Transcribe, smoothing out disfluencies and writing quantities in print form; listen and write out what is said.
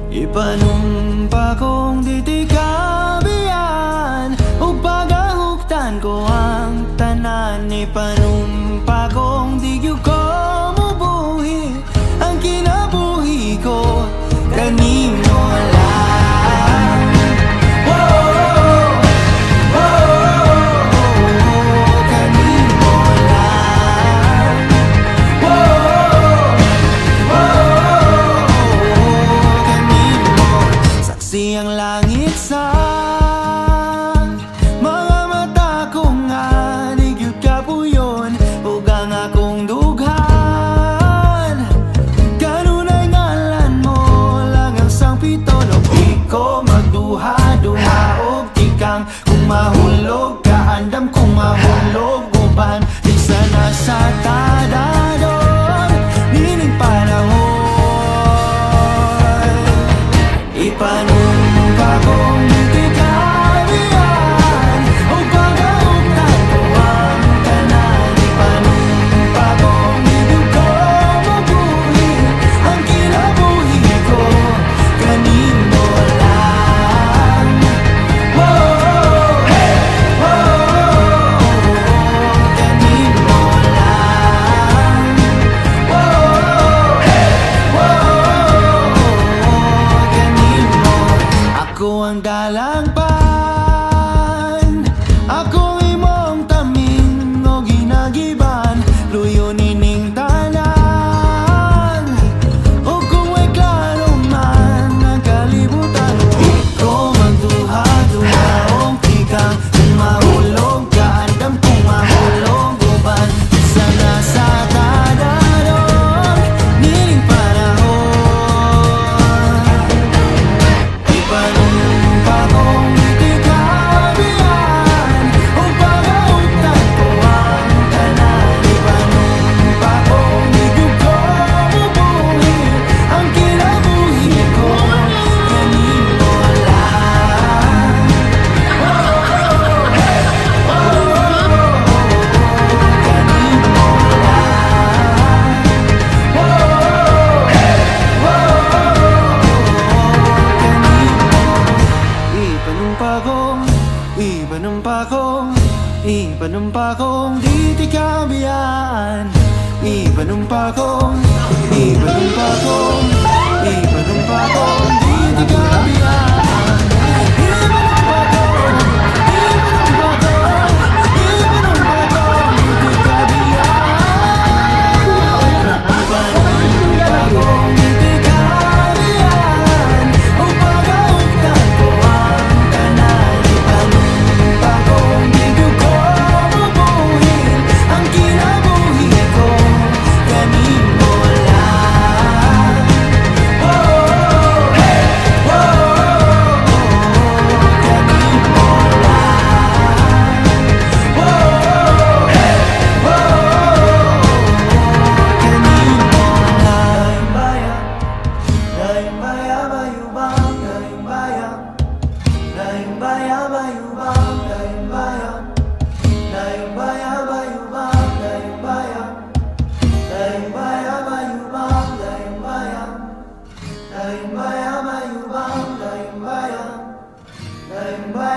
Ipanumpa kong ditikabian ug pagahuktan ko ang tanan. Ipanumpa kong di gyud ko mubuhi ang kinabuhi ko kanimo lang. Kanimo lang. Kanimo saksi ang langit sa mga mata ko nga di gyud kapuyon ug ang akong dughan. Kanunay ngalan mo lang ang sangpiton ug di ko magduha-duha og tikang kung mahulog ka andam kung mahulog uban di sana sa tadadon nining panahon. Ipanumpa kong ditikabian ug pagahuktan ko ang tanan. Ipanumpa kong di gyud ko mabuhi ang kinabuhi ko kanimo lang. Kanimo lang. Kanimo ako ang dalangpan, ako imong tamin o ginagiban, luyo nining tanan. O kung may klaro man ang kalibutan, di ko magduha-duha og tikang kung mahulog ka andam kung mahulog uban sana sa tadadon nining panahon. Ipanumpa kong ditikabian ug pagahuktan ko ang tanan. Ipanumpa kong di gyud ko mubuhi ang kinabuhi ko kanimo lang. Ipanumpa kong ditikabian. Ipanumpa kong ditikabian. Ipanumpa kong ditikabian. Ipanumpa kong ditikabian ug pagahuktan ko ang tanan. Ipanumpa kong di gyud ko mabuhi ang kinabuhi ko kanimo lang. Daing bayang,